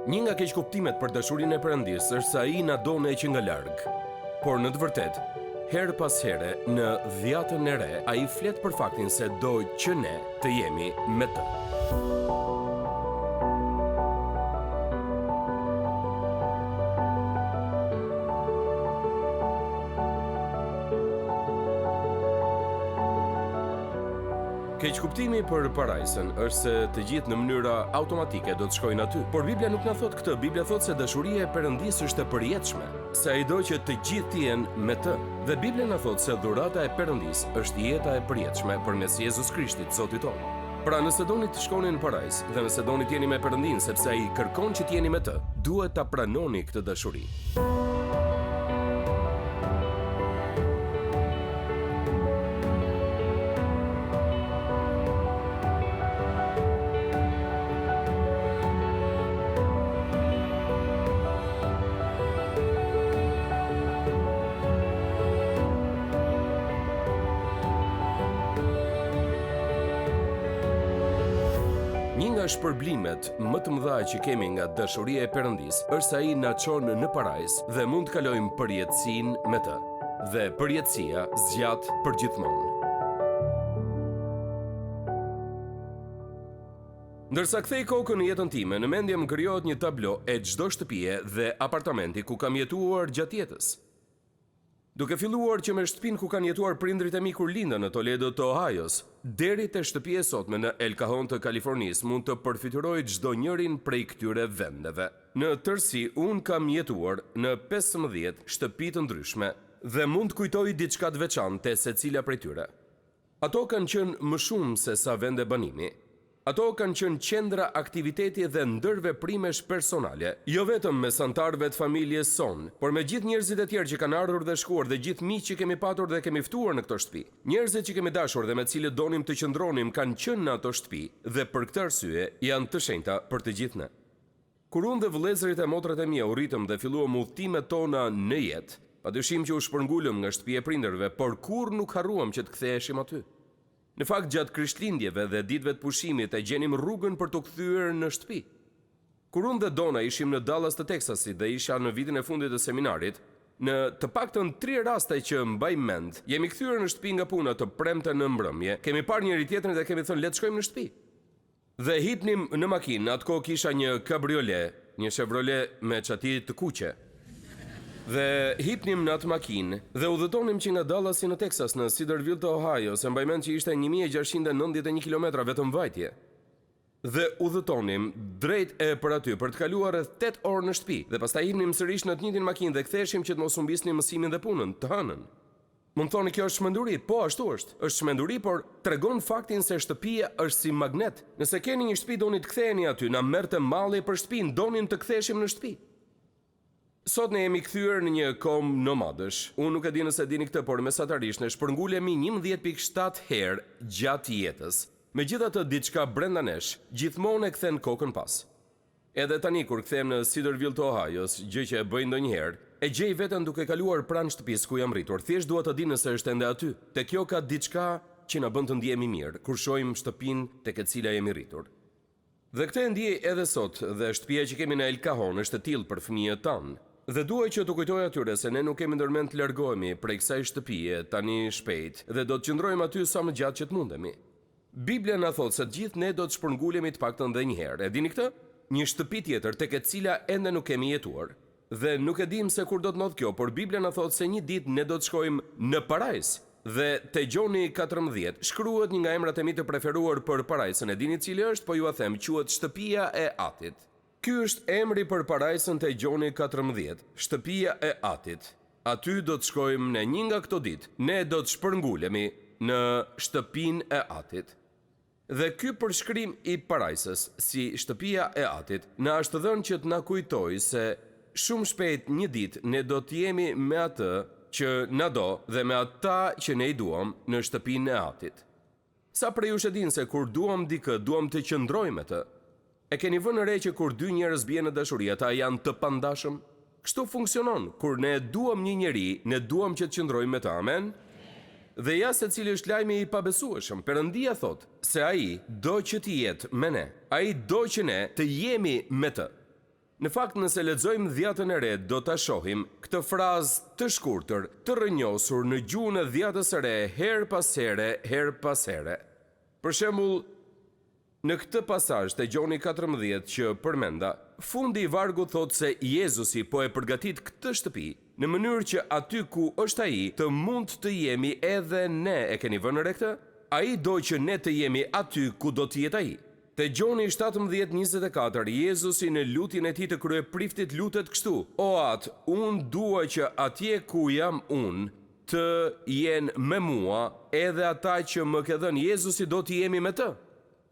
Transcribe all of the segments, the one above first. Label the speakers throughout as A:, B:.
A: Një nga keqkuptimet për dashurinë e Perëndisë është se ai na do ne që nga larg. Por në të vërtetë, herë pas here, në dhjatën e re, ai flet për faktin se do që ne të jemi me të. Keqkuptimi për parajsën është se të gjithë në mënyra automatike do të shkojnë aty. Por Biblia nuk na thot këtë. Biblia thot se dashuria e Perëndisë është e përjetshme, se ai do që të gjithë të jenë me të. Dhe Biblia na thot se dhurata e Perëndisë është jeta e përjetshme përmes Jezus Krishtit, Zotit tonë. Pra nëse doni të shkoni në parajsë dhe nëse doni të jeni me Perëndin sepse ai kërkon që të jeni me të, duhet ta pranoni këtë dashuri. Një nga shpërblimet më të mëdha që kemi nga dashuria e Perëndisë është se ai na çon në parajsë dhe mund të kalojmë përjetësinë me të. Dhe përjetësia zgjat përgjithmonë. Ndërsa kthej kokën në jetën time, në mendje më krijohet një tablo e çdo shtëpie dhe apartamenti ku kam jetuar gjatë jetës. Duke filluar që me shtëpinë ku kanë jetuar prindrit e mi kur lindën në Toledo të Ohajos, deri te shtëpia e sotme në El Cajon të Kalifornisë, mund të përfituroj çdo njërin prej këtyre vendeve. Në tërësi, unë kam jetuar në 15 shtëpi të ndryshme dhe mund të kujtoj diçka të veçantë secila prej tyre. Ato kanë qenë më shumë se sa vende banimi. Ato kanë qenë qendra aktiviteti dhe ndërveprimesh personale, jo vetëm mesantarëve të familjes son, por me gjithë njerëzit e tjerë që kanë ardhur dhe shkuar dhe gjithë miq që kemi patur dhe kemi ftuar në këto shtëpi. Njerëzit që kemi dashur dhe me të cilët donim të qëndronim kanë qenë në ato shtëpi dhe për këtë arsye janë të shenjta për të gjithë ne. Kur unë dhe vëllezërit e motrat e mia u ritëm dhe filluam udhëtimet tona në jetë, padyshim që u shpërngulëm nga shtëpia e prindërve, por kurrë nuk harruam që të ktheheshim aty. Në fakt, gjatë Krishtlindjeve dhe ditëve të pushimit e gjenim rrugën për të kthyer në shtëpi. Kur unë dhe Dona ishim në Dallas të Teksasit dhe isha në vitin e fundit të seminarit, në të paktën 3 raste që mbaj mend, jemi kthyer në shtëpi nga puna të premte në mbrëmje, kemi parë njëri tjetrin dhe kemi thënë le të shkojmë në shtëpi. Dhe hipnim në makinë, atko kisha një kabriolet, një Chevrolet me çati të kuqe. Dhe hipnim në atë makinë dhe udhëtonim që nga Dallasi në Texas në Cedarville të Ohio, se mbaj mend që ishte 1691 kilometra vetëm vajtje. Dhe udhëtonim drejt e për aty për të kaluar rreth 8 orë në shtëpi dhe pastaj hipnim sërish në të njëjtin makinë dhe ktheheshim që të mos humbisnim mësimin dhe punën, të hënën. Mund të thoni kjo është çmenduri, po ashtu është. Është çmenduri, por tregon faktin se shtëpia është si magnet. Nëse keni një shtëpi doni të ktheheni aty, na merrte malli për shtëpinë, donim të ktheheshim në shtëpi. Sot ne jemi kthyer në një kom nomadësh. Unë nuk e di nëse dini këtë, por mesatarisht ne shpërngulemi 11.7 herë gjatë jetës. Megjithatë diçka brenda nesh gjithmonë e kthen kokën pas. Edhe tani kur kthehem në Cedarville të Ohajos, gjë që e bëj ndonjëherë, e gjej veten duke kaluar pranë shtëpisë ku jam rritur. Thjesht dua të di nëse është ende aty. Te kjo ka diçka që na bën të ndihemi mirë kur shohim shtëpinë tek e cila jemi rritur. Dhe këtë e ndjej edhe sot, dhe shtëpia që kemi në El Cajon është e tillë për fëmijët tanë. Dhe duaj që të kujtoj atyre se ne nuk kemi ndërmend të largohemi prej kësaj shtëpie tani shpejt dhe do të qëndrojmë aty sa më gjatë që të mundemi. Biblia na thotë se të gjithë ne do të shpërngulemi të paktën edhe një herë. E dini këtë? Një shtëpi tjetër tek e cila ende nuk kemi jetuar. Dhe nuk e dim se kur do të ndodh kjo, por Biblia na thotë se një ditë ne do të shkojmë në parajsë. Dhe te Gjoni 14 shkruhet një nga emrat e mi të preferuar për parajsën. E dini cili është? Po ju a them, quhet Shtëpia e Atit. Ky është emri për parajsën te Gjoni 14, Shtëpia e Atit. Aty do të shkojmë në një nga këto ditë. Ne do të shpërngulemi në Shtëpinë e Atit. Dhe ky përshkrim i parajsës si Shtëpia e Atit na është dhënë që të na kujtojë se shumë shpejt një ditë ne do të jemi me atë që na do dhe me ata që ne i duam në Shtëpinë e Atit. Sa prej jush e din se kur duam dikë, duam të qëndrojmë me të. E keni vënë re që kur dy njerëz bien në dashuri, ata janë të pandashëm? Kështu funksionon, kur ne duam një njeri, ne duam që të qëndrojmë me të, amen? Dhe ja se cili është lajmi i pabesueshëm. Perëndia thot se ai do që të jetë me ne. Ai do që ne të jemi me të. Në fakt, nëse lexojmë Dhjatën e Re, do ta shohim këtë frazë të shkurtër, të rrënjosur në gjuhën e Dhjatës së Re her pas here. Për shembull, në këtë pasazh të Gjoni 14 që përmenda, fundi i vargut thot se Jezusi po e përgatit këtë shtëpi në mënyrë që aty ku është ai të mund të jemi edhe ne. E keni vënë re këtë? Ai do që ne të jemi aty ku do të jetë ai. Te Gjoni 17:24, Jezusi në lutjen e tij të kryepriftit lutet kështu: O Atë, unë dua që atje ku jam unë të jenë me mua, edhe ata që më ke dhënë. Jezusi do të jemi me të.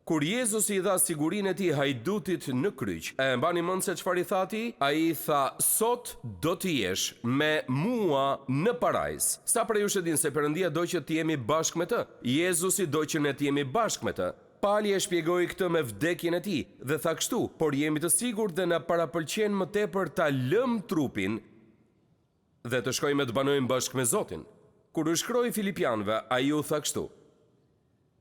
A: Kur Jezusi i dha sigurinë e tij hajdutit në kryq, e mbani mend se çfarë i tha atij? Ai tha: sot do të jesh me mua në parajs. Sa prej jush e din se Perëndia do që të jemi bashkë me të. Jezusi do që ne të jemi bashkë me të. Pali e shpjegoi këtë me vdekjen e tij dhe tha kështu: por jemi të sigurt dhe na parapëlqen më tepër ta lëm trupin dhe të shkojmë të banojmë bashkë me Zotin. Kur u shkroi Filipianëve, ai u tha kështu: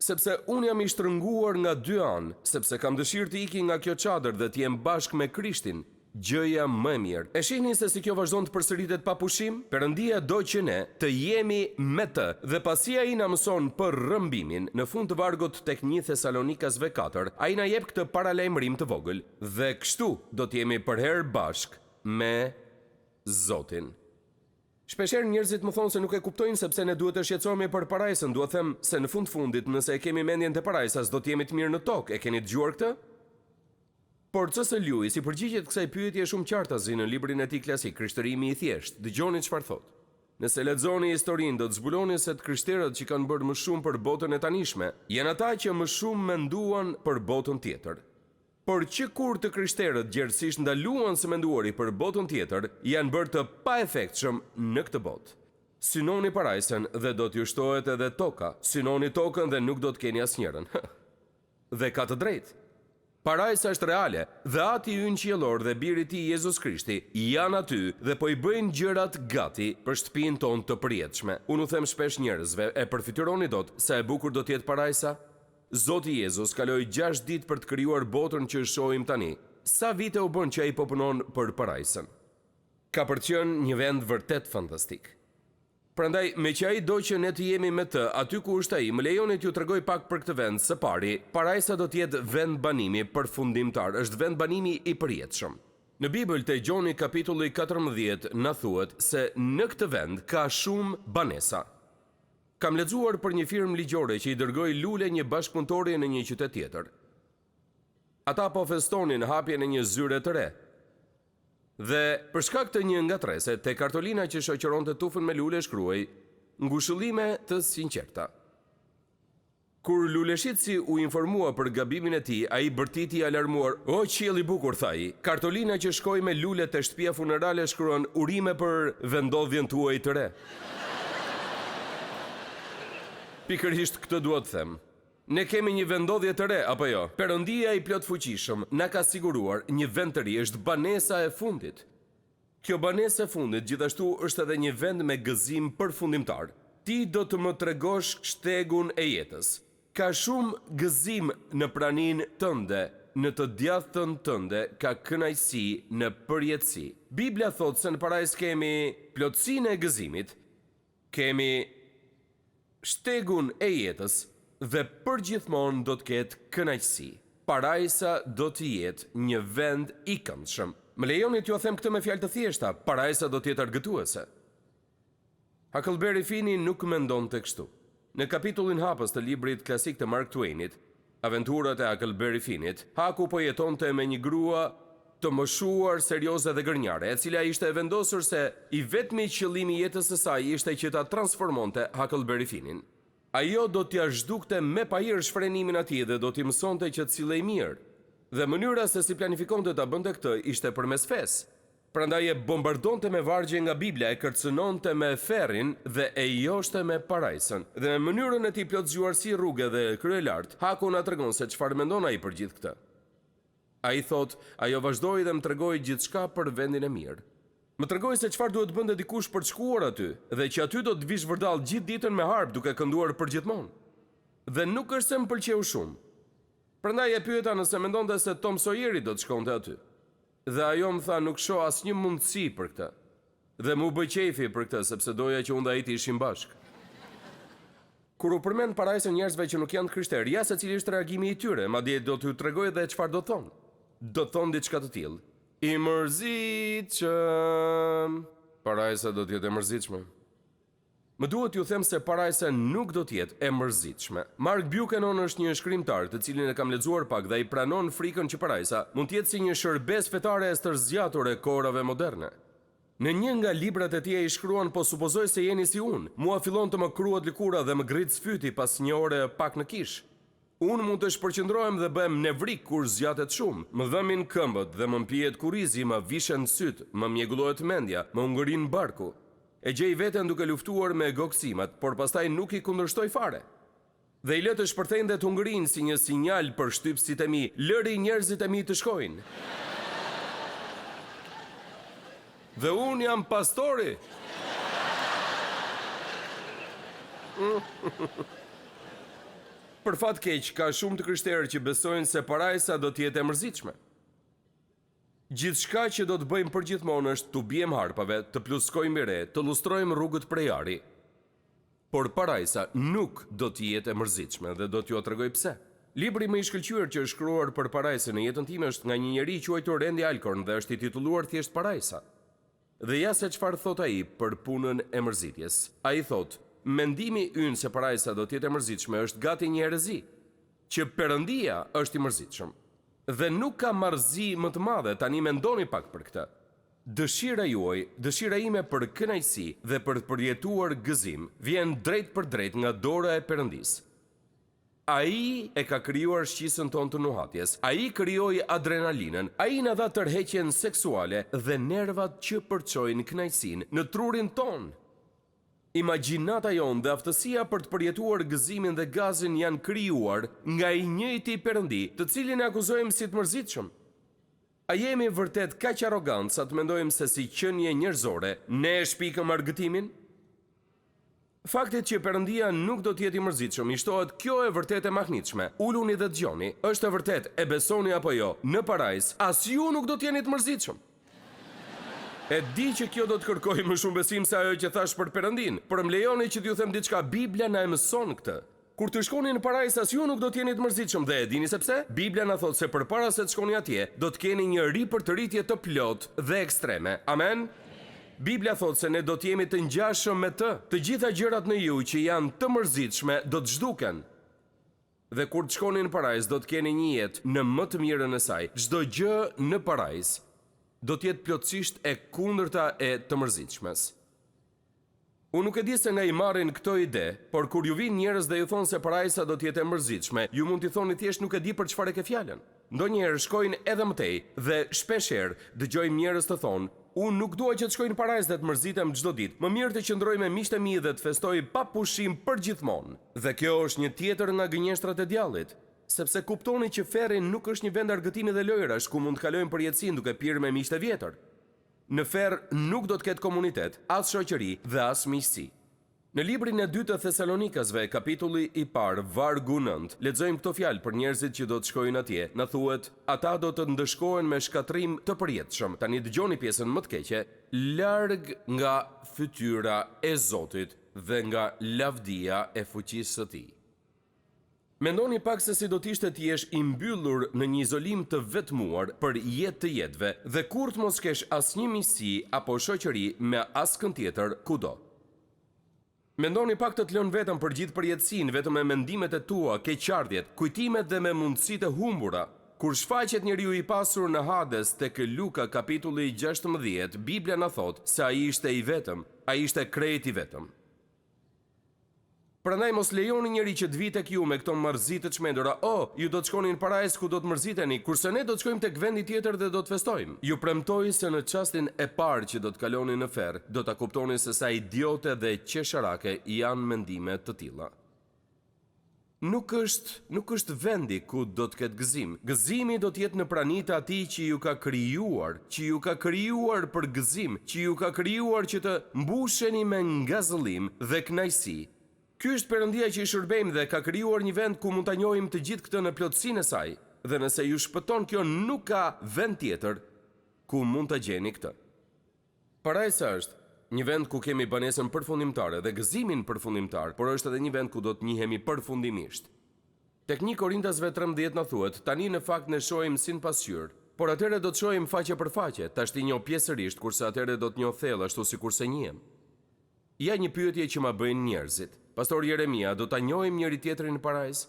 A: sepse unë jam i shtrënguar nga dy anë, sepse kam dëshirë të iki nga kjo çadër dhe të jem bashkë me Krishtin, gjëja më e mirë. E shihni se si kjo vazhdon të përsëritet pa pushim? Perëndia do që ne të jemi me të, dhe pasi ai na mëson për rrëmbimin, në fund të vargut tek 1 Thesalonikasve 4, ai na jep këtë paralajmërim të vogël, dhe kështu do të jemi përherë bashkë me Zotin. Shpeshherë njerëzit më thonë se nuk e kuptojnë sepse ne duhet të shqetësohemi për parajsën. Dua të them se në fundit, nëse e kemi mendjen te parajsa, do të jemi të mirë në tokë. E keni dëgjuar këtë? Por C.S. Lewis i përgjigjet kësaj pyetje shumë qartazi në librin e tij klasik, Krishtërimi i thjeshtë. Dëgjoni çfarë thotë. Nëse lexoni historinë, do të zbuloni se të krishterët që kanë bërë më shumë për botën e tanishme, janë ata që më shumë menduan për botën tjetër. Por që kur të krishterët gjerësisht ndaluan së menduari për botën tjetër, janë bërë të paefektshëm në këtë botë. Synoni parajsën dhe do t'ju shtohet edhe toka. Synoni tokën dhe nuk do të keni asnjërin. Dhe ka të drejtë. Parajsa është reale, dhe Ati ynë qiellor dhe Biri i tij Jezus Krishti janë aty dhe po i bëjnë gjërat gati për shtëpinë tonë të përjetshme. Unë u them shpesh njerëzve: e përfitoni dot sa e bukur do të jetë parajsa? Zoti Jezus kaloi 6 ditë për të krijuar botën që shohim tani. Sa vite u bën që ai po punon për parajsën? Ka për të qenë një vend vërtet fantastik. Prandaj, me që ai do që ne të jemi me të aty ku është ai, më lejoni t'ju tregoj pak për këtë vend. Së pari, parajsa do të jetë vend banimi përfundimtar, është vend banimi i përjetshëm. Në Bibël te Gjoni kapitulli 14 na thuhet se në këtë vend ka shumë banesa. Kam lexuar për një firmë ligjore që i dërgoi lule një bashkëpunëtori në një qytet tjetër. Ata po festonin hapjen e një zyre të re. Dhe për shkak të një ngatrese, te kartolina që shoqëronte tufën me lule shkruaj: ngushëllime të sinqerta. Kur luleshitësi u informua për gabimin e tij, ai bërtiti i alarmuar. O qiell i bukur, tha ai, kartolina që shkoi me lule te shtëpia funerale shkruan: urime për vendodhjen tuaj të re. Pikërisht këtë dua të them. Ne kemi një vendodhje të re, apo jo? Perëndia i plot fuqishëm na ka siguruar një vend të ri, është banesa e fundit. Kjo banesë e fundit gjithashtu është edhe një vend me gëzim përfundimtar. Ti do të më tregosh shtegun e jetës. Ka shumë gëzim në praninë tënde, në të djathtën tënde ka kënaqësi në përjetësi. Biblia thotë se në parajsë kemi plotësinë e gëzimit, kemi shtegun e jetës, dhe përgjithmonë do të ketë kënaqësi. Parajsa do të jetë një vend i këndshëm. Më lejoni t'ju them këtë me fjalë të thjeshta: parajsa do të jetë argëtuese. Huckleberry Finn nuk mendonte kështu. Në kapitullin hapës të librit klasik të Mark Twainit, Aventurat e Huckleberry Finnit, Haku po jetonte me një grua të moshuar, serioze dhe gërnjare, e cila ishte e vendosur se i vetmi qëllimi i jetës së saj ishte që ta transformonte Huckleberry Finnin. Ajo do t'ja zhdukte me pajër shfrenimin atij dhe do t'i mësonte që të sillej mirë. Dhe mënyra se si planifikonte ta bënte këtë ishte përmes fesë. Prandaj e bombardonte me vargje nga Bibla, e kërcënonte me ferrin dhe e joshte me parajsën. Dhe në mënyrën e tij plot zgjuar si rrugë dhe kryelart, Haku na tregon se çfarë mendon ai për gjithë këtë. Ai thotë: ajo vazhdoi dhe më tregoi gjithçka për vendin e mirë. Më tregoi se çfarë duhet bënte dikush për të shkuar aty, dhe që aty do të vish vërdall gjithë ditën me harp duke kënduar përgjithmonë. Dhe nuk është se më pëlqeu shumë. Prandaj e pyeta nëse mendonte se Tom Sawyeri do të shkonte aty. Dhe ajo më tha nuk shoh asnjë mundësi për këtë. Dhe mu bë qefi për këtë, sepse doja që unë dhe ai të ishim bashkë. Kur u përmend parajsën njerëzve që nuk janë të krishterë, ja se cili është reagimi i tyre, madje do t'ju tregoj edhe çfarë do thonë. Do thonë diçka të tillë. I mërzitshëm. Parajsa do t'jetë e mërzitshme. Më duhet ju them se parajsa nuk do t'jetë e mërzitshme. Mark Buchanan është një shkrimtar, të cilin e kam lexuar pak dhe ai pranon frikën që parajsa mund të jetë si një shërbes fetare e stërzgjatur e kohërave moderne. Në një nga librat e tij ai shkruan, po supozoj se jeni si unë. Mua fillon të më kruhet lëkura dhe më ngrit sfyti pas një ore pak në kish. Unë mund të shpërqendrohem dhe bëhem nevrik kur zgjatet shumë. Më dhëmin këmbët dhe më mpihet kurrizi, më vishen syt, më mjegullohet mendja, më ngërin barku. E gjej veten duke luftuar me goksimat, por pastaj nuk i kundërshtoj fare. Dhe i lë të shpërthejnë dhe të ngërin si një sinjal për shtypësit e mi, lëri njerëzit e mi të shkojnë. Dhe unë jam pastori. Për fat keq, ka shumë të krishterë që besojnë se parajsa do t'jetë e mërzitshme. Gjithçka që do të bëjmë përgjithmonë është t'u biem harpave, të pluskojmë re, të lustrojmë rrugët prej ari. Por parajsa nuk do t'jetë e mërzitshme dhe do t'ju tregoj pse. Libri më i shkëlqyer që është shkruar për parajsën në jetën time është nga një njeri i quajtur Randy Alcorn dhe është i titulluar thjesht Parajsa. Dhe ja se çfarë thot ai për punën e mërzitjes. Ai thot: mendimi ynë se parajsa do t'jetë e mërzitshme është gati një herezi, që Perëndia është i mërzitshëm. Dhe nuk ka marrëzi më të madhe, tani mendoni pak për këtë. Dëshira juaj, dëshira ime për kënaqësi dhe për të përjetuar gëzim, vjen drejt për drejt nga dora e Perëndisë. Ai e ka krijuar shqisën tonë të nuhatjes, ai krijoi adrenalinën, ai na dha tërheqjen seksuale dhe nervat që përçojnë kënaqësinë në trurin tonë. Imagjinata jonë dhe aftësia për të përjetuar gëzimin dhe gazin janë krijuar nga i njëjti Perëndi, të cilin e akuzojmë si të mërzitshëm. A jemi vërtet kaq arrogant sa të mendojmë se si qenie njerëzore ne e shpikëm argëtimin? Faktit që Perëndia nuk do t'jetë i mërzitshëm i shtohet kjo e vërtet e mahnitshme. Uluni dhe dëgjoni, është e vërtet, e besoni apo jo, në parajsë as ju nuk do t'jeni të mërzitshëm. E di që kjo do të kërkoj më shumë besim se ajo që thash për Perëndin, por më lejoni që t'ju them diçka, Bibla na e mëson këtë. Kur të shkoni në parajsë as ju nuk do t'jeni të mërzitshëm dhe e dini sepse? Bibla na thot se përpara se të shkoni atje, do të keni një ripërtëritje të plotë dhe ekstreme. Amen. Bibla thot se ne do të jemi të ngjashëm me të. Të gjitha gjërat në ju që janë të mërzitshme do të zhduken. Dhe kur të shkoni në parajsë do të keni një jetë në më të mirën e saj. Çdo gjë në parajsë do të jetë plotësisht e kundërta e të mërzitshmes. Unë nuk e di se nga i marrin këto ide, por kur ju vinë njerëz dhe ju thonë se parajsa do të jetë e mërzitshme, ju mund t'i thoni thjesht nuk e di për çfarë ke fjalën. Ndonjëherë shkojnë edhe më tej dhe shpeshherë dëgjojmë njerëz të thonë: unë nuk dua që të shkoj në parajsë dhe të mërzitem çdo ditë. Më mirë të qëndroj me miqtë e mi dhe të festoj pa pushim përgjithmonë. Dhe kjo është një tjetër nga gënjeshtrat e djallit, sepse kuptoni që ferri nuk është një vend argëtimi dhe lojrash ku mund të kalojmë përjetësinë duke pirë me miqtë e vjetër. Në ferr nuk do të ketë komunitet, as shoqëri dhe as miqësi. Në librin e 2 të Thesalonikasve, kapitulli i parë, vargu 9, lexojmë këto fjalë për njerëzit që do të shkojnë atje. Na thuhet, ata do të ndëshkohen me shkatrim të përjetshëm. Tani dëgjoni pjesën më të keqe: larg nga fytyra e Zotit dhe nga lavdia e fuqisë së Tij. Mendoni pak se si do t'ishte të jesh i mbyllur në një izolim të vetmuar për jetë të jetëve dhe kur të mos kesh asnjë miqësi apo shoqëri me askën tjetër kudo. Mendoni pak të lënë vetëm për gjithë përjetësinë vetëm me mendimet e tua, keqardhjet, kujtimet dhe me mundësitë e humbura. Kur shfaqet njeriu i pasur në Hades tek Luka kapitulli 16, Bibla na thot se ai ishte i vetëm, ai ishte krejt i vetëm. Prandaj mos lejoni njëri që të vi tek ju me këto marrëzi të çmendura: ju do të shkoni në parajsë ku do të mërziteni, kurse ne do të shkojmë tek vendi tjetër dhe do të festojmë. Ju premtoj se në çastin e parë që do të kaloni në ferr, do ta kuptoni se sa idiote dhe qesharake janë mendimet të tilla. Nuk është vendi ku do të ketë gëzim. Gëzimi do të jetë në pranitë atij që ju ka krijuar për gëzim, që ju ka krijuar që të mbusheni me ngazëllim dhe kënaqësi. Ky është Perëndia që i shërbejmë dhe ka krijuar një vend ku mund ta njohim të gjithë këtë në plotësinë e saj. Dhe nëse ju shpëton kjo, nuk ka vend tjetër ku mund të gjeni këtë. Parajsa është një vend ku kemi banesën përfundimtare dhe gëzimin përfundimtar, por është edhe një vend ku do të njihemi përfundimisht. Tek 1 Korintasve 13 na thuhet, tani në fakt ne shohim sin pasqyrë, por atëherë do të shohim faqe për faqe, tash ti njoh pjesërisht, kurse atëherë do të njoh thellë ashtu sikurse njihem. Ja një pyetje që ma bëjnë njerëzit. Pastor Jeremia, do ta njohim njëri tjetrin në parajsë?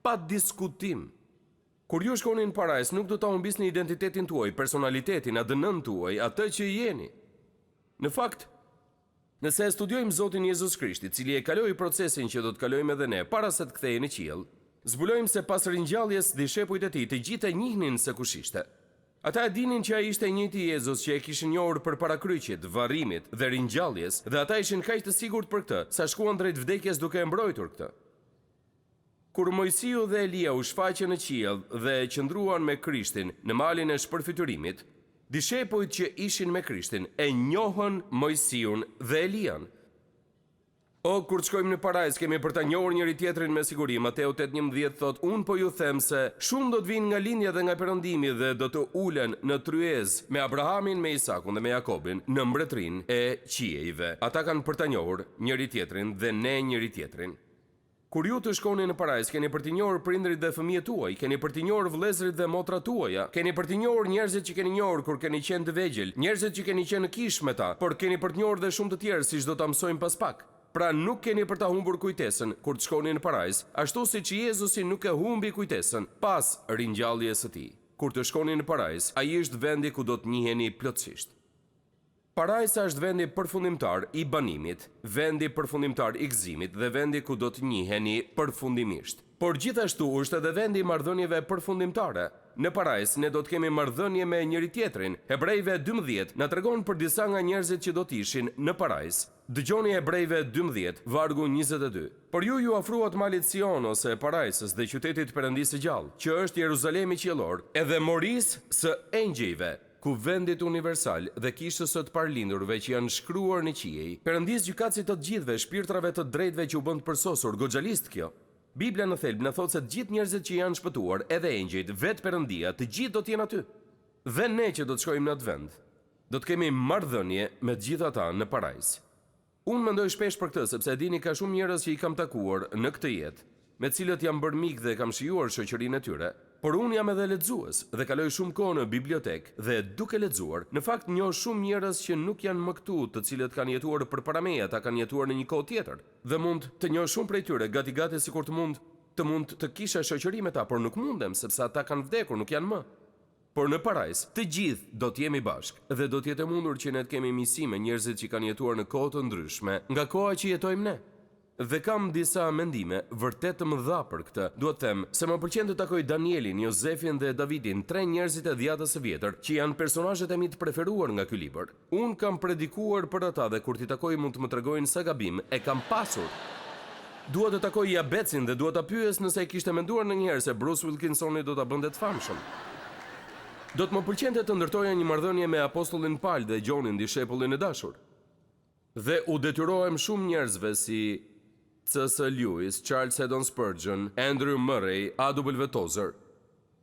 A: Pa diskutim. Kur ju shkoni në parajsë, nuk do ta humbisni identitetin tuaj, personalitetin, ADN-n tuaj, atë që jeni. Në fakt, nëse e studiojmë Zotin Jezus Krishti, cili e kaloi procesin që do të kalojmë edhe ne para se të kthehej në qiell, zbulojmë se pas ringjalljes dishepujt e tij të gjithë e njihnin se kush ishte. Ata e dinin që ai ishte i njëjti Jezus që e kishin njohur përpara kryqit, varrimit dhe ringjalljes, dhe ata ishin kaq të sigurt për këtë, sa shkuan drejt vdekjes duke e mbrojtur këtë. Kur Mojsiu dhe Elia u shfaqën në qiell dhe qëndruan me Krishtin në malin e shpërfytyrimit, dishepujt që ishin me Krishtin e njohën Mojsiun dhe Elian. O, kur të shkojmë në parajsë, kemi për ta njohur njëri tjetrin me siguri. Mateu 8:11 thot, unë po ju them se shumë do të vinë nga lindja dhe nga perëndimi dhe do të ulen në tryezë me Abrahamin, me Isakun dhe me Jakobin në mbretërinë e qiejve. Ata kanë për ta njohur njëri tjetrin dhe ne njëri tjetrin. Kur ju të shkoni në parajsë, keni për t'i njohur prindrit dhe fëmijët tuaj, keni për t'i njohur vëllezërit dhe motrat tuaja, keni për t'i njohur njerëzit që keni njohur kur keni qenë të vegjël, njerëzit që keni qenë në kishë me ta, por keni për t'i njohur dhe shumë të tjerë, siç do ta mësojmë pas pak. Pra nuk keni për ta humbur kujtesën kur të shkoni në parajsë, ashtu siç Jezusi nuk e humbi kujtesën pas ringjalljes së tij. Kur të shkoni në parajsë, ai është vendi ku do të njiheni plotësisht. Parajsa është vendi përfundimtar i banimit, vendi përfundimtar i gëzimit dhe vendi ku do të njiheni përfundimisht. Por gjithashtu është edhe vendi i marrëdhënieve përfundimtare. Në parajsë ne do të kemi marrëdhënie me njëri tjetrin. Hebrejve 12 na tregon për disa nga njerëzit që do të ishin në parajsë. Dëgjoni Hebrejve 12, vargu 22. Por ju afruat malit Sion ose parajsës dhe qytetit Perëndisë së gjallë, që është Jeruzalemi qiellor, edhe morisë së engjëjve, kuvendit universal dhe kishës së të parlindurve që janë shkruar në qiej, Perëndis gjykatësit të gjithëve, shpirtrave të drejtëve që u bën të përsosur, goxhalist kjo. Biblia në thelb na thotë se të gjithë njerëzit që janë shpëtuar, edhe engjëjt, vetë Perëndia, të gjithë do të jenë aty. Dhe ne që do të shkojmë në atë vend, do të kemi marrëdhënie me të gjithë ata në parajsë. Unë mendoj shpesh për këtë, sepse e dini ka shumë njerëz që i kam takuar në këtë jetë, me cilët jam bërë mik dhe kam shijuar shoqërinë e tyre. Por unë jam edhe lexues dhe kaloj shumë kohë në bibliotek dhe duke lexuar, në fakt njoh shumë njerëz që nuk janë më këtu, të cilët kanë jetuar përpara meje, ata kanë jetuar në një kohë tjetër. Dhe mund të njoh shumë prej tyre, gati sikur të mund të kisha shoqëri me ta, por nuk mundem sepse ata kanë vdekur, nuk janë më. Por në parajsë, të gjithë do të jemi bashkë dhe do të jetë mundur që ne të kemi miqësi me njerëzit që kanë jetuar në kohë të ndryshme, nga koha që jetojmë ne. Dhe kam disa mendime vërtet të mëdha për këtë. Duhet të them se më pëlqen të takoj Danielin, Jozefin dhe Davidin, 3 njerëzit e dhjatës së vjetër, që janë personazhet e mi të preferuar nga ky libër. Unë kam predikuar për ata dhe kur t'i takoj mund të më tregojnë sa gabim e kam pasur. Dua të takoj Jabecin dhe dua ta pyes nëse e kishte menduar ndonjëherë se Bruce Wilkinsoni do ta bënte të famshëm. Do të më pëlqente të ndërtoja një marrëdhënie me apostullin Paul dhe Gjonin, dishepullin e dashur. Dhe u detyrohem shumë njerëzve si C.S. Lewis, Charles Haddon Spurgeon, Andrew Murray, A.W. Tozer.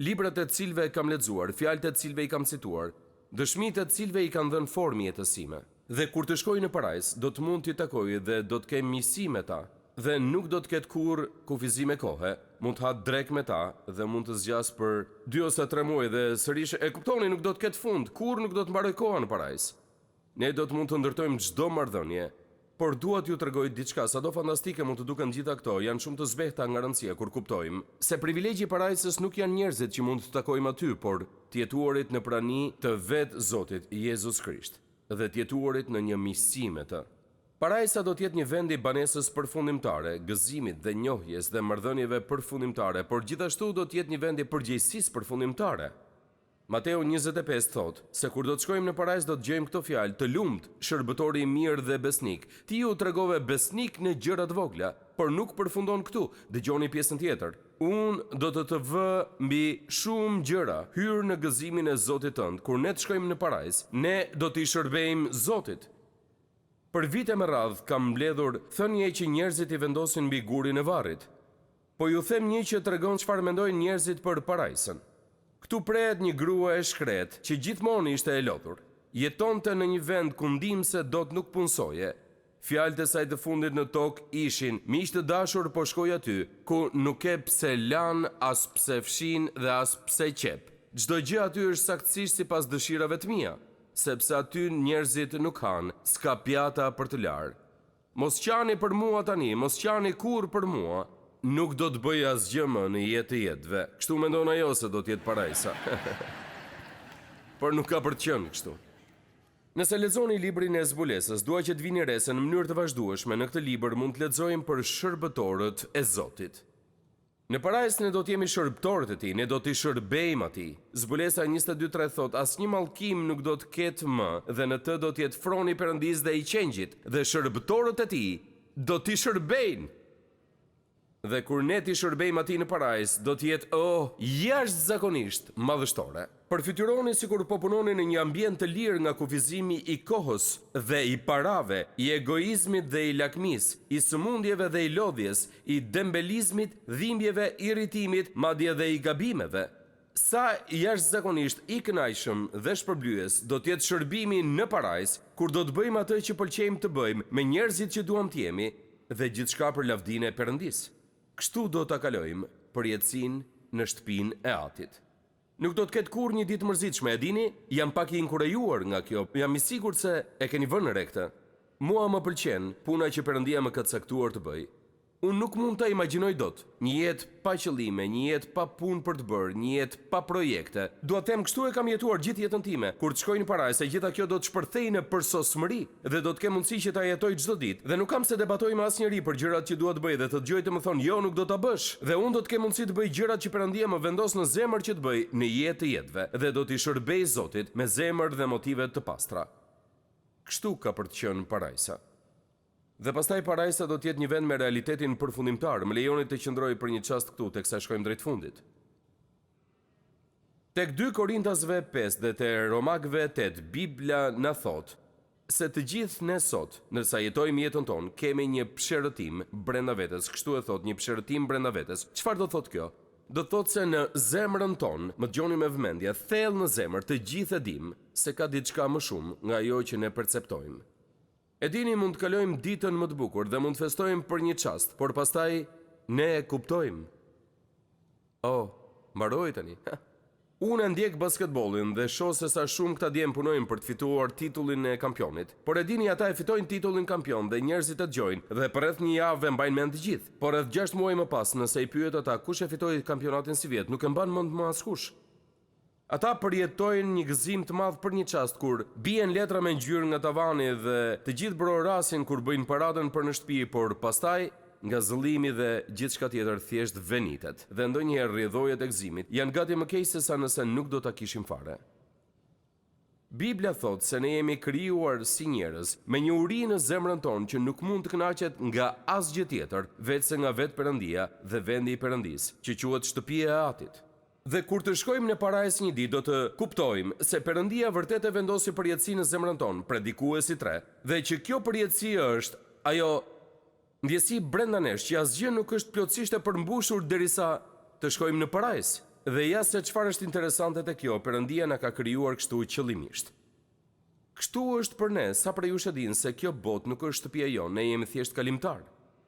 A: Librat e të cilëve kam lexuar, fjalët e të cilëve i kam cituar, dëshmitë e të cilëve i kanë dhënë formë jetës sime. Dhe kur të shkoj në parajsë, do të mund t'i takoj dhe do të kem miqësi me ta. Dhe nuk do të ketë kurrë kufizim me kohë, mund të ha drek me ta dhe mund të zgjas për 2 ose 3 muaj dhe sërish e kuptoni nuk do të ketë fund, kurrë nuk do të mbaroj koha në parajsë. Ne do të mund të ndërtojmë çdo marrëdhënie. Por dua t'ju tregoj diçka, sado fantastike mund të duken gjitha këto, janë shumë të zbehta nga rëndësia kur kuptojmë se privilegji i parajsës nuk janë njerëzit që mund të takojmë aty, por të jetuarit në prani të vetë Zotit Jezus Krisht dhe të jetuarit në një miqësi me të. Parajsa do të jetë një vend i banesës përfundimtare, gëzimit dhe njohjes dhe marrëdhënieve përfundimtare, por gjithashtu do të jetë një vend i përgjegjësisë përfundimtare. Mateu 25 thot, se kur do të shkojmë në parajsë do të gjejmë këto fjalë, të lumt, shërbëtori i mirë dhe besnik. Ti u tregove besnik në gjërat vogla, por nuk përfundon këtu. Dëgjoni pjesën tjetër. Unë do të vë mbi shumë gjëra, hyr në gëzimin e Zotit tënd. Kur ne të shkojmë në parajsë, ne do t'i shërbejmë Zotit. Për vite me radhë kam mbledhur thënie që njerëzit i vendosin mbi gurin e varrit. Po ju them një që tregon çfarë mendojnë njerëzit për parajsën. Këtu prehet një grua e shkret që gjithmonë ishte e lodhur. Jetonte në një vend ku ndihmëse dot nuk punsoje. Fjalët e saj të fundit në tokë ishin: miq të dashur, po shkoj aty ku nuk e pse lan, as pse fshin dhe as pse qep. Çdo gjë aty është saktësisht sipas dëshirave të mia, sepse aty njerëzit nuk kanë, s'ka pjata për të larë. Mos qani për mua tani, mos qani kur për mua. Nuk do të bëj asgjë më në jetë të jetëve. Kështu mendon ajo se do të jetë parajsa. Por nuk ka për të qenë kështu. Nëse lexoni librin e zbulesës, dua që të vini re se në mënyrë të vazhdueshme në këtë libër mund të lexojmë për shërbëtorët e Zotit. Në parajsë ne do të jemi shërbëtorët e tij, ne do t'i shërbejmë atij. Zbulesa 22:3 thot: asnjë mallkim nuk do të ketë më, dhe në të do të jetë froni i Perëndisë dhe i qengjit, dhe shërbëtorët e tij do t'i shërbejnë. Dhe kur ne t'i shërbejmë atij në parajsë, do të jetë jashtëzakonisht madhështore. Përfytyroni sikur po punoni në një ambient të lirë nga kufizimi i kohës dhe i parave, i egoizmit dhe i lakmis, i sëmundjeve dhe i lodhjes, i dembelizmit, dhimbjeve, irritimit, madje dhe i gabimeve. Sa jashtëzakonisht i kënaqshëm dhe shpërblyes do të jetë shërbimi në parajsë, kur do të bëjmë atë që pëlqejmë të bëjmë me njerëzit që duam të jemi dhe gjithçka për lavdinë e Perëndisë. Kështu do ta kalojmë përjetësinë në shtëpinë e Atit. Nuk do të ketë kurrë një ditë mërzitshme, e dini, jam pak i inkurajuar nga kjo, jam i sigurt se e keni vënë re këtë. Mua më pëlqen puna që Perëndia më ka caktuar të bëj. Unë nuk mund ta imagjinoj dot një jetë pa qëllime, një jetë pa punë për të bërë, një jetë pa projekte. Dua të them, kështu e kam jetuar gjithë jetën time. Kur të shkoj në parajsë, gjitha kjo do të shpërthejë në përsosmëri dhe do të kem mundësi që ta jetoj çdo ditë. Dhe nuk kam se debatoj me asnjëri për gjërat që dua të bëj dhe të dëgjoj të më thonë jo, nuk do ta bësh. Dhe unë do të kem mundësi të bëj gjërat që Perëndia më vendos në zemër që të bëj në jetë të jetëve dhe do t'i shërbej Zotit me zemër dhe motive të pastra. Kështu ka për të qenë parajsa. Dhe pastaj parajsa do të jetë një vend me realitetin përfundimtar. Më lejoni të qëndroj për një çast këtu teksa shkojmë drejt fundit. Tek 2 Korintasve 5 dhe te Romakëve 8, Bibla na thot se të gjithë ne sot, ndërsa jetojmë jetën tonë, kemi një pësherëtim brenda vetes. Kështu e thot, një pësherëtim brenda vetes. Çfarë do thot kjo? Do thot se në zemrën tonë, më dëgjoni me vëmendje, thellë në zemër të gjithë e dim se ka diçka më shumë nga ajo që ne perceptojmë. E dini, mund të kalojmë ditën më të bukur dhe mund të festojmë për një çast, por pastaj ne e kuptojmë. Mbaroi tani. Unë ndjek basketbollin dhe shoh se sa shumë këta djem punojnë për të fituar titullin e kampionit. Por e dini, ata e fitojnë titullin kampion dhe njerëzit e dëgjojnë dhe për rreth një javë e mbajnë mend të gjithë. Por rreth 6 muaj më pas, nëse i pyet ata kush e fitoi kampionatin si vjet, nuk e mban mend më askush. Ata përjetojnë një gëzim të madh për një çast kur bien letra me ngjyrë nga tavani dhe të gjithë brorasin kur bëjnë paradën për në shtëpi, por pastaj nga zëllimi dhe gjithçka tjetër thjesht venitet. Dhe ndonjëherë rrjedhojet e gëzimit janë gati më keq se sa nëse nuk do ta kishim fare. Biblia thot se ne jemi krijuar si njerëz me një uri në zemrën tonë që nuk mund të kënaqet nga asgjë tjetër vetëse nga vetë Perëndia dhe vendi i Perëndisë, që quhet shtëpia e Atit. Dhe kur të shkojmë në parajsë një ditë, do të kuptojmë se Perëndia vërtet e vendosi përjetësi në zemrën tonë, Predikuesi 3, dhe që kjo përjetësi është ajo ndjesi brenda nesh që asgjë nuk është plotësisht e përmbushur derisa të shkojmë në parajsë. Dhe ja se çfarë është interesante te kjo, Perëndia na ka krijuar kështu qëllimisht. Kështu është për ne, sa prej jush e dinë se kjo botë nuk është shtëpia jonë, ne jemi thjesht kalimtar.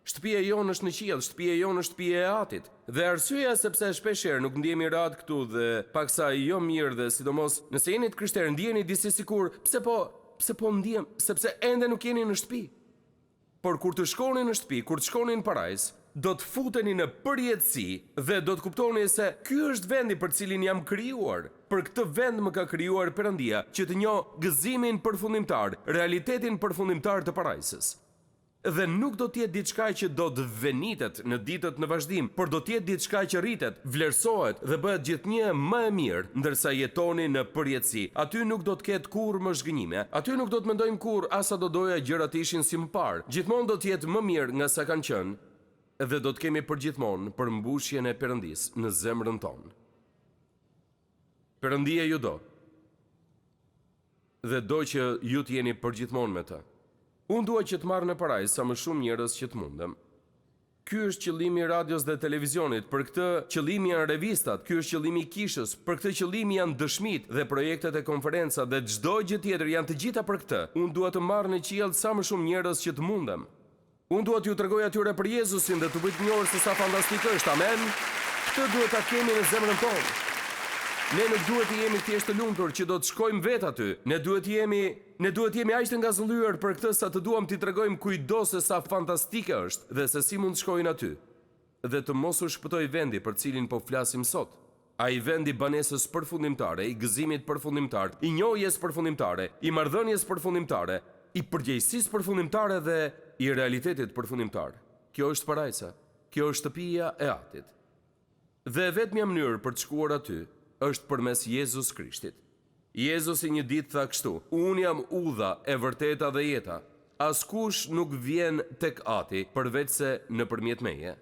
A: Shtëpia jonë është në qiell, shtëpia jonë është shtëpia e Atit. Dhe arsyeja sepse shpeshherë nuk ndjehemi rahat këtu dhe paksa jo mirë dhe sidomos nëse jeni të krishterë ndjeni disi sikur pse po ndjem, sepse ende nuk jeni në shtëpi. Por kur të shkoni në shtëpi, kur të shkoni në parajsë, do të futeni në përjetësi dhe do të kuptoni se ky është vendi për cilin jam krijuar. Për këtë vend më ka krijuar Perëndia që të njoh gëzimin përfundimtar, realitetin përfundimtar të parajsës. Dhe nuk do të jetë diçka që do të venitet në ditët në vazhdim, por do të jetë diçka që rritet, vlerësohet dhe bëhet gjithnjë më e mirë, ndërsa jetoni në përjetësi. Aty nuk do të ketë kurrë më zhgënjime. Aty nuk do të mendojmë kurrë asa do doja gjërat ishin si më parë. Gjithmonë do të jetë më mirë nga sa kanë qenë dhe do të kemi përgjithmonë përmbushjen e Perëndisë në zemrën tonë. Perëndia ju do. Dhe do që ju të jeni përgjithmonë me të. Unë dua që të marrë në parajsë sa më shumë njerëz që të mundem. Ky është qëllimi i radios dhe televizionit, për këtë qëllimi janë revistat, ky është qëllimi i kishës, për këtë qëllimi janë dëshmit dhe projektet e konferenca dhe çdo gjë tjetër, janë të gjitha për këtë. Unë dua të marr në qiell sa më shumë njerëz që të mundem. Unë dua t'ju tregoj atyre për Jezusin dhe të bëj të njohur se sa fantastik është. Amen. Këtë duhet ta kemi në zemrën tonë. Ne nuk duhet të jemi thjesht të lumtur që do të shkojmë vetë aty. Ne duhet të jemi aq të ngazëlluar për këtë sa të duam t'i tregojmë kujdo se sa fantastike është dhe se si mund të shkojnë aty. Dhe të mos u shpëtoj vendi për cilin po flasim sot. Ai vendi banesës përfundimtare, i gëzimit përfundimtar, i njohjes përfundimtare, i marrëdhënies përfundimtare, i përgjegjësisë përfundimtare dhe i realitetit përfundimtar. Kjo është parajsa. Kjo është shtëpia e Atit. Dhe vetmja mënyrë për të shkuar aty është përmes Jezus Krishtit. Jezusi një ditë tha kështu: Unë jam udha, e vërteta dhe jeta. Askush nuk vjen tek Ati përveç se nëpërmjet meje.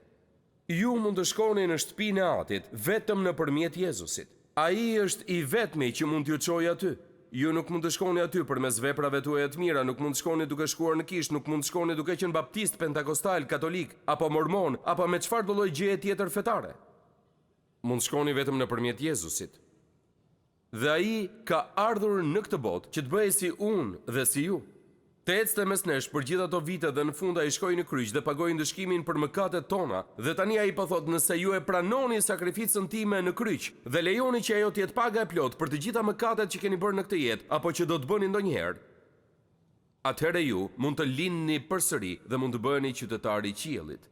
A: Ju mund të shkoni në shtëpinë e Atit vetëm nëpërmjet Jezusit. Ai është i vetmi që mund t'ju çojë aty. Ju nuk mund të shkoni aty përmes veprave tuaja të mira, nuk mund të shkoni duke shkuar në kishë, nuk mund të shkoni duke qenë baptist, pentakostal, katolik, apo mormon, apo me çfarë do lloj gjëje tjetër fetare. Mund të shkoni vetëm nëpërmjet Jezusit. Dhe ai ka ardhur në këtë botë që të bëhej si unë dhe si ju. Të ecte mes nesh për gjithë ato vite dhe në fund ai shkoi në kryq dhe pagoi ndëshkimin për mëkatet tona. Dhe tani ai po thotë: nëse ju e pranoni sakrificën time në kryq dhe lejoni që ajo të jetë paga e plot për të gjitha mëkatet që keni bërë në këtë jetë apo që do të bëni ndonjëherë, atëherë ju mund të lindni përsëri dhe mund të bëheni qytetarë i qiellit.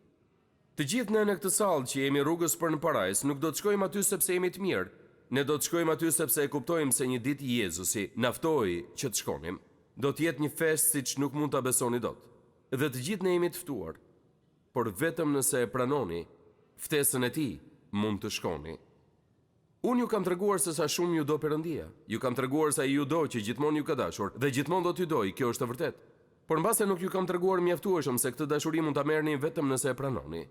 A: Të gjithë ne në këtë sallë që jemi rrugës për në parajs, nuk do të shkojmë aty sepse jemi të mirë. Ne do të shkojmë aty sepse e kuptojmë se një ditë Jezusi na ftoi që të shkonim. Do të jetë një festë siç nuk mund ta besoni dot. Dhe të gjithë ne jemi të ftuar. Por vetëm nëse e pranoni ftesën e Tij, mund të shkoni. Unë ju kam treguar se sa shumë ju do Perëndia. Ju kam treguar se ai ju do që gjithmonë ju ka dashur dhe gjithmonë do t'ju doj, kjo është e vërtetë. Por mbase nuk ju kam treguar mjaftueshëm se këtë dashuri mund ta merrni vetëm nëse e pranoni.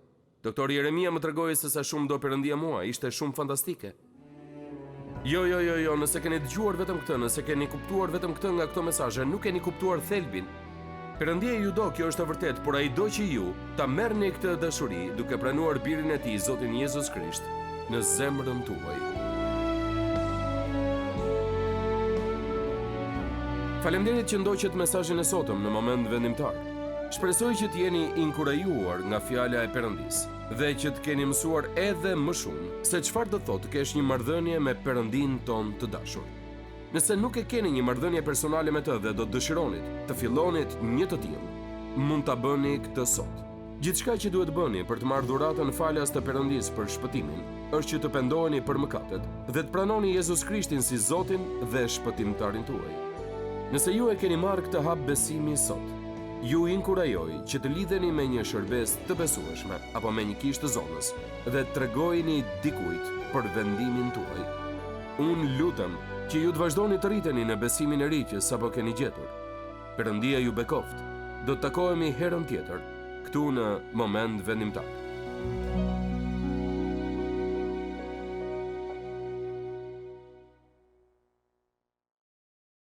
A: Doktor Jeremia më tregoi se sa shumë do Perëndia mua, ishte shumë fantastike. Jo, nëse keni dëgjuar vetëm këtë, nëse keni kuptuar vetëm këtë nga këto mesazhe, nuk keni kuptuar thelbin. Perëndia ju do, kjo është e vërtetë, por ai do që ju ta merrni këtë dashuri duke pranuar birin e Tij, Zotin Jezus Krisht, në zemrën tuaj. Faleminderit që ndoqët mesazhin e sotëm në moment vendimtar. Shpresoj që të jeni inkurajuar nga fjala e Perëndis dhe që të keni mësuar edhe më shumë se çfarë do thotë të kesh një marrëdhënie me Perëndin ton të dashur. Nëse nuk e keni një marrëdhënie personale me të dhe do të dëshironit të fillonit një të tillë, mund ta bëni këtë sot. Gjithçka që duhet bëni për të marrë dhuratën falas të Perëndis për shpëtimin është që të pendoheni për mëkatet dhe të pranoni Jezus Krishtin si Zotin dhe shpëtimtarin tuaj. Nëse ju e keni marrë këtë hap besimi sot, ju inkurajoj që të lidheni me një shërbes të besueshme apo me një kishë të zonës dhe të tregojeni dikujt për vendimin tuaj. Unë lutem që ju të vazhdoni të rriteni në besimin e ri që sapo keni gjetur. Perëndia ju bekoft. Do të takohemi herën tjetër këtu në moment vendimtar.